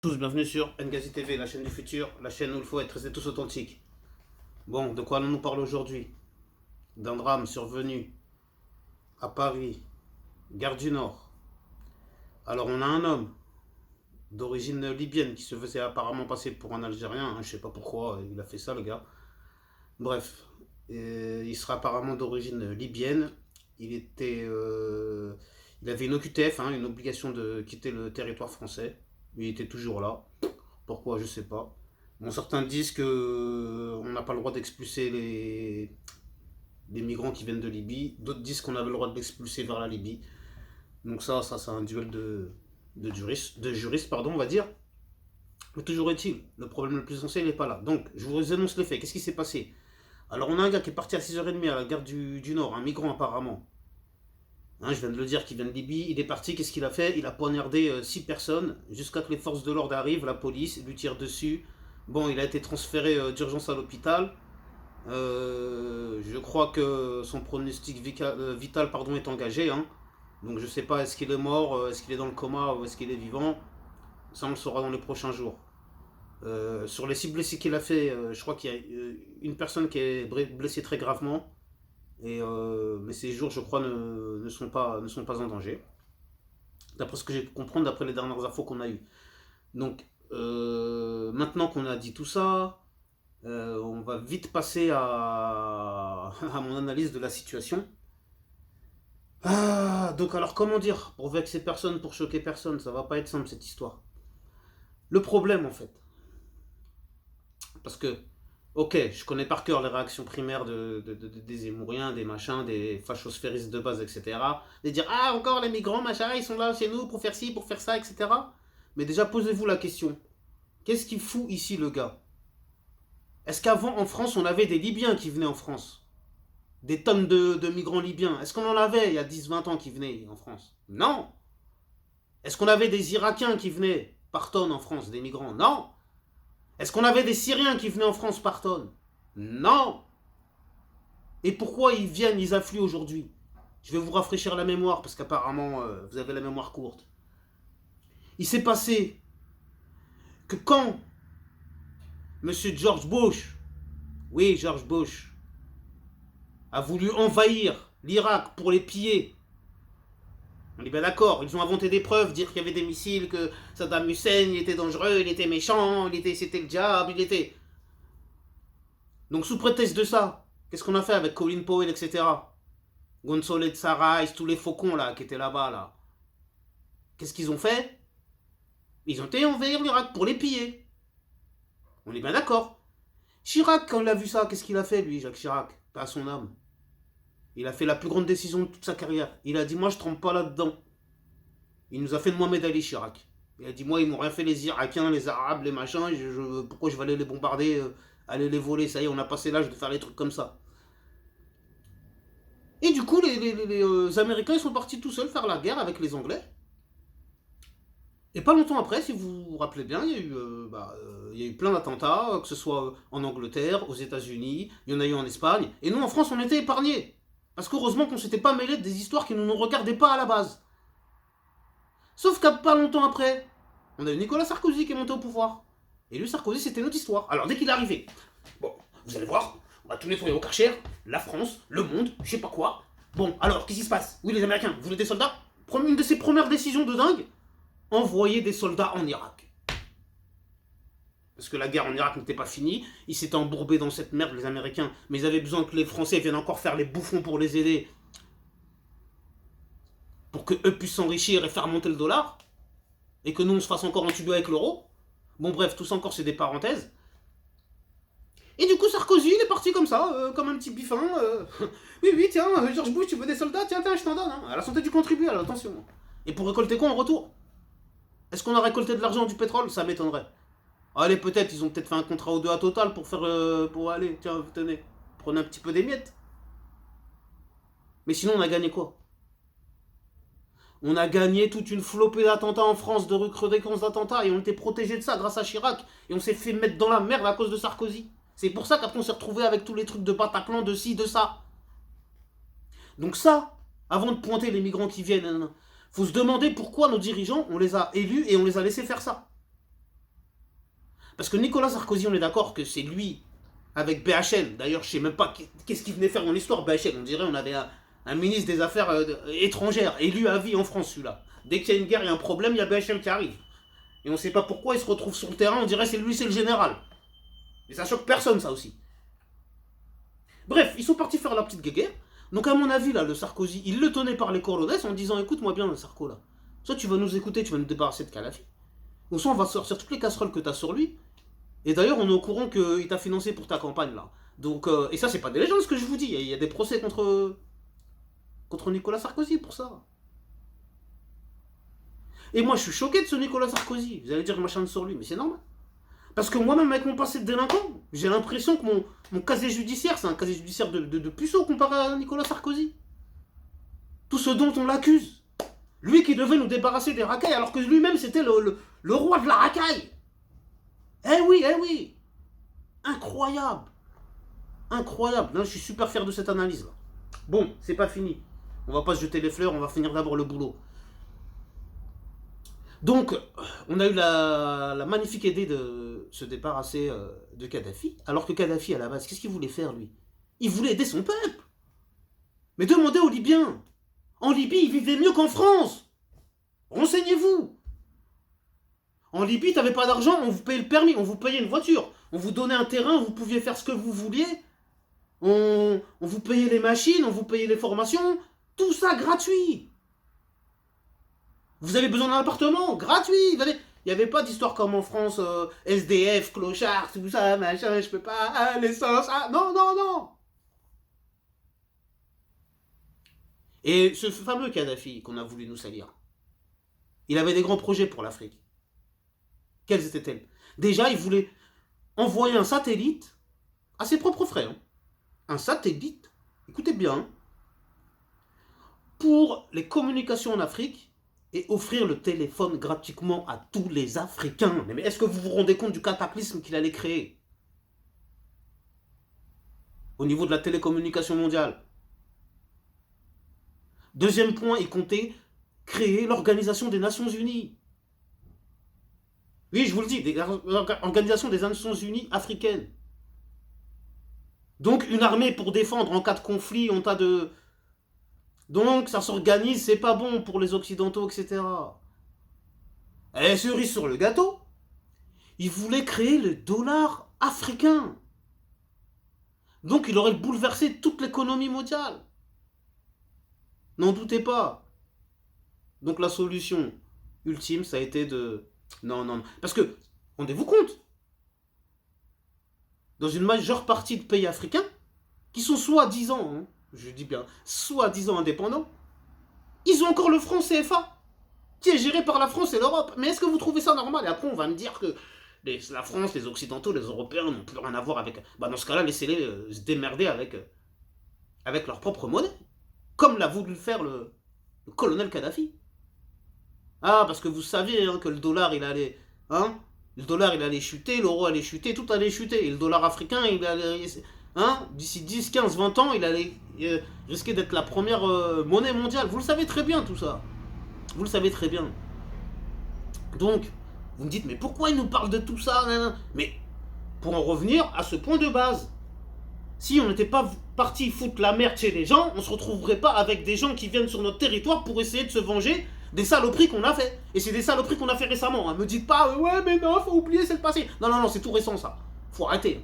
Tous, bienvenue sur Ngazi TV, la chaîne du futur, la chaîne où il faut être restés tous authentiques. Bon, de quoi allons-nous parler aujourd'hui? D'un drame survenu à Paris, gare du Nord. Alors, on a un homme d'origine libyenne qui se faisait apparemment passer pour un Algérien, hein, je sais pas pourquoi il a fait ça, le gars. Bref, il sera apparemment d'origine libyenne. Il était, il avait une OQTF, hein, une obligation de quitter le territoire français. Il était toujours là. Pourquoi, je sais pas. Bon, certains disent que on n'a pas le droit d'expulser les migrants qui viennent de Libye. D'autres disent qu'on avait le droit d'expulser vers la Libye. Donc ça c'est un duel de juristes, pardon, on va dire. Mais toujours est-il, le problème le plus essentiel n'est pas là. Donc, je vous annonce les faits. Qu'est-ce qui s'est passé? Alors, on a un gars qui est parti à 6h30 à la gare du Nord, un migrant apparemment. Hein, je viens de le dire, qui vient de Libye. Il est parti, qu'est-ce qu'il a fait? Il a poignardé 6 personnes jusqu'à que les forces de l'ordre arrivent, la police lui tire dessus. Bon, il a été transféré d'urgence à l'hôpital. Je crois que son pronostic vital pardon, est engagé. Hein. Donc je sais pas, est-ce qu'il est mort, est-ce qu'il est dans le coma ou est-ce qu'il est vivant? Ça, on le saura dans les prochains jours. Sur les 6 blessés qu'il a fait, je crois qu'il y a une personne qui est blessée très gravement. Mais ces jours, je crois, ne sont pas en danger. D'après ce que j'ai pu comprendre, d'après les dernières infos qu'on a eues. Donc, maintenant qu'on a dit tout ça, on va vite passer à mon analyse de la situation. Ah, donc alors comment dire? Pour vexer personne, pour choquer personne, ça va pas être simple cette histoire. Le problème en fait, parce que, ok, je connais par cœur les réactions primaires des Zémouriens, des machins, des fachosphéristes de base, etc. De dire, ah encore les migrants, machin, ils sont là chez nous pour faire ci, pour faire ça, etc. Mais déjà posez-vous la question, qu'est-ce qu'il fout ici le gars? Est-ce qu'avant en France on avait des Libyens qui venaient en France? Des tonnes de migrants libyens. Est-ce qu'on en avait il y a 10-20 ans qui venaient en France? Non. Est-ce qu'on avait des Irakiens qui venaient par tonnes en France, des migrants? Non. Est-ce qu'on avait des Syriens qui venaient en France par tonnes? Non. Et pourquoi ils viennent, ils affluent aujourd'hui? Je vais vous rafraîchir la mémoire parce qu'apparemment vous avez la mémoire courte. Il s'est passé que quand Monsieur George Bush, oui George Bush, a voulu envahir l'Irak pour les piller. On est bien d'accord, ils ont inventé des preuves, dire qu'il y avait des missiles, que Saddam Hussein il était dangereux, il était méchant, c'était le diable, il était... Donc sous prétexte de ça, qu'est-ce qu'on a fait avec Colin Powell, etc. Gonzalo Sarais, tous les faucons là qui étaient là-bas là. Qu'est-ce qu'ils ont fait? Ils ont été envahir l'Irak pour les piller. On est bien d'accord. Chirac, quand il a vu ça, qu'est-ce qu'il a fait lui, Jacques Chirac? Pas à son âme. Il a fait la plus grande décision de toute sa carrière. Il a dit, moi je trempe pas là-dedans. Il nous a fait de Mohamed Ali Chirac. Il a dit, moi ils m'ont rien fait les Irakiens, les Arabes, les machins, pourquoi je vais aller les bombarder, aller les voler, ça y est, on a passé l'âge de faire les trucs comme ça. Et du coup, les Américains ils sont partis tout seuls faire la guerre avec les Anglais. Et pas longtemps après, si vous vous rappelez bien, il y a eu plein d'attentats, que ce soit en Angleterre, aux États-Unis, il y en a eu en Espagne. Et nous, en France, on était épargnés. Parce qu'heureusement qu'on s'était pas mêlé des histoires qui ne nous regardaient pas à la base. Sauf qu'à pas longtemps après, on a eu Nicolas Sarkozy qui est monté au pouvoir. Et lui, Sarkozy, c'était notre histoire. Alors dès qu'il est arrivé, bon, vous allez voir, on va tout nettoyer au Karcher, la France, le monde, je sais pas quoi. Bon, alors, qu'est-ce qui se passe? Oui, les Américains, vous voulez des soldats? Une de ses premières décisions de dingue, envoyer des soldats en Irak. Parce que la guerre en Irak n'était pas finie, ils s'étaient embourbés dans cette merde, les Américains, mais ils avaient besoin que les Français viennent encore faire les bouffons pour les aider, pour qu'eux puissent s'enrichir et faire monter le dollar, et que nous on se fasse encore entuber avec l'euro. Bon bref, tout ça encore c'est des parenthèses. Et du coup Sarkozy il est parti comme ça, comme un petit biffin. Oui, tiens, George Bush, tu veux des soldats? Tiens, je t'en donne. Hein. À la santé du contribuable, attention. Et pour récolter quoi en retour? Est-ce qu'on a récolté de l'argent, du pétrole? Ça m'étonnerait. Allez, peut-être, ils ont peut-être fait un contrat ou deux à Total pour faire... pour aller, tiens, tenez, prenez un petit peu des miettes. Mais sinon, on a gagné quoi? On a gagné toute une flopée d'attentats en France, de recrudescences d'attentats, et on était protégé de ça grâce à Chirac. Et on s'est fait mettre dans la merde à cause de Sarkozy. C'est pour ça qu'après on s'est retrouvé avec tous les trucs de Bataclan, de ci, de ça. Donc ça, avant de pointer les migrants qui viennent, faut se demander pourquoi nos dirigeants, on les a élus et on les a laissés faire ça. Parce que Nicolas Sarkozy, on est d'accord que c'est lui, avec BHL. D'ailleurs, je sais même pas qu'est-ce qu'il venait faire dans l'histoire, BHL. On dirait on avait un ministre des Affaires étrangères, élu à vie en France, celui-là. Dès qu'il y a une guerre, il y a un problème, il y a BHL qui arrive. Et on sait pas pourquoi il se retrouve sur le terrain, on dirait c'est lui, c'est le général. Et ça choque personne, ça aussi. Bref, ils sont partis faire la petite guéguerre. Donc à mon avis, là, le Sarkozy, il le tenait par les coronesses en disant, écoute-moi bien, le Sarko, là. Soit tu vas nous écouter, tu vas nous débarrasser de Kadhafi. Ou soit on va sortir toutes les casseroles que tu as sur lui. Et d'ailleurs, on est au courant qu'il t'a financé pour ta campagne, là. Donc, et ça, c'est pas des légendes, ce que je vous dis. Il y a des procès contre Nicolas Sarkozy pour ça. Et moi, je suis choqué de ce Nicolas Sarkozy. Vous allez dire que je m'acharne sur lui, mais c'est normal. Parce que moi-même, avec mon passé de délinquant, j'ai l'impression que mon casier judiciaire, c'est un casier judiciaire de puceau comparé à Nicolas Sarkozy. Tout ce dont on l'accuse. Lui qui devait nous débarrasser des racailles, alors que lui-même, c'était le roi de la racaille. Eh oui, eh oui. Incroyable. Incroyable. Là, je suis super fier de cette analyse. Là. Bon, c'est pas fini. On va pas se jeter les fleurs, on va finir d'abord le boulot. Donc, on a eu la magnifique idée de se débarrasser de Kadhafi, alors que Kadhafi, à la base, qu'est-ce qu'il voulait faire, lui? Il voulait aider son peuple. Mais demandez aux Libyens. En Libye, ils vivaient mieux qu'en France. Renseignez-vous. En Libye, t'avais pas d'argent, on vous payait le permis, on vous payait une voiture, on vous donnait un terrain, vous pouviez faire ce que vous vouliez, on vous payait les machines, on vous payait les formations, tout ça gratuit. Vous avez besoin d'un appartement, gratuit. Il n'y avait pas d'histoire comme en France, SDF, clochard, tout ça, machin, je peux pas, l'essence, non, non, non. Et ce fameux Kadhafi qu'on a voulu nous salir, il avait des grands projets pour l'Afrique. Quels étaient-elles? Déjà, il voulait envoyer un satellite à ses propres frères. Hein. Un satellite, écoutez bien, pour les communications en Afrique et offrir le téléphone gratuitement à tous les Africains. Mais est-ce que vous vous rendez compte du cataclysme qu'il allait créer au niveau de la télécommunication mondiale? Deuxième point, il comptait créer l'Organisation des Nations Unies. Oui, je vous le dis, l'Organisation des Nations Unies africaines. Donc une armée pour défendre en cas de conflit, en tas de... Donc ça s'organise, c'est pas bon pour les Occidentaux, etc. Et cerise sur le gâteau, il voulait créer le dollar africain. Donc il aurait bouleversé toute l'économie mondiale. N'en doutez pas. Donc la solution ultime, ça a été de... Non, non, non. Parce que, rendez-vous compte, dans une majeure partie de pays africains, qui sont soi-disant, hein, je dis bien, soi-disant indépendants, ils ont encore le franc CFA, qui est géré par la France et l'Europe. Mais est-ce que vous trouvez ça normal? Et après, on va me dire que la France, les Occidentaux, les Européens n'ont plus rien à voir avec... Bah, dans ce cas-là, laissez-les se démerder avec leur propre monnaie. Comme l'a voulu faire le colonel Kadhafi. Ah, parce que vous saviez hein, que le dollar, il allait... Hein, le dollar, il allait chuter, l'euro allait chuter, tout allait chuter. Et le dollar africain, il allait... Hein, d'ici 10, 15, 20 ans, il allait risquer d'être la première monnaie mondiale. Vous le savez très bien, tout ça. Vous le savez très bien. Donc, vous me dites, mais pourquoi il nous parle de tout ça? Mais, pour en revenir à ce point de base, si on n'était pas parti foutre la merde chez les gens, on se retrouverait pas avec des gens qui viennent sur notre territoire pour essayer de se venger des saloperies qu'on a fait. Et c'est des saloperies qu'on a fait récemment. Hein. Me dites pas, ouais, mais non, faut oublier, c'est le passé. Non, non, non, c'est tout récent, ça. Faut arrêter.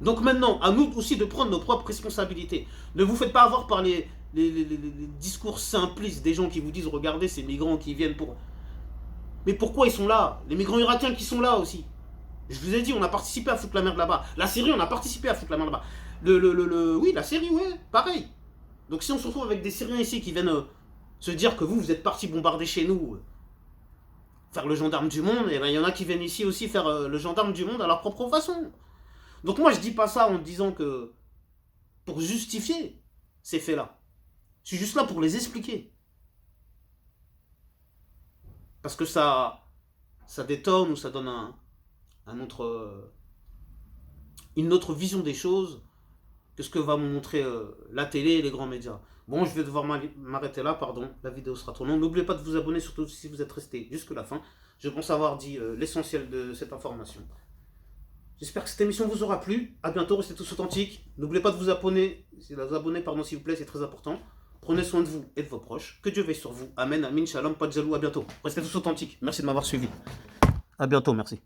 Donc maintenant, à nous aussi de prendre nos propres responsabilités. Ne vous faites pas avoir par les discours simplistes des gens qui vous disent, regardez, ces migrants qui viennent pour... Mais pourquoi ils sont là? Les migrants irakiens qui sont là aussi. Je vous ai dit, on a participé à foutre la merde là-bas. La Syrie, on a participé à foutre la merde là-bas. Oui, la Syrie, ouais, pareil. Donc si on se retrouve avec des Syriens ici qui viennent se dire que vous êtes partis bombarder chez nous, faire le gendarme du monde, et ben il y en a qui viennent ici aussi faire le gendarme du monde à leur propre façon. Donc moi, je dis pas ça en disant que... pour justifier ces faits-là. Je suis juste là pour les expliquer. Parce que ça détonne ou ça donne une autre vision des choses que ce que va me montrer la télé et les grands médias. Bon, je vais devoir m'arrêter là, pardon. La vidéo sera trop longue. N'oubliez pas de vous abonner, surtout si vous êtes resté jusque la fin. Je pense avoir dit l'essentiel de cette information. J'espère que cette émission vous aura plu. A bientôt, restez tous authentiques. N'oubliez pas de vous abonner. Pardon, s'il vous plaît, c'est très important. Prenez soin de vous et de vos proches. Que Dieu veille sur vous. Amen, amin, shalom, pas de jaloux. À bientôt. Restez tous authentiques. Merci de m'avoir suivi. À bientôt, merci.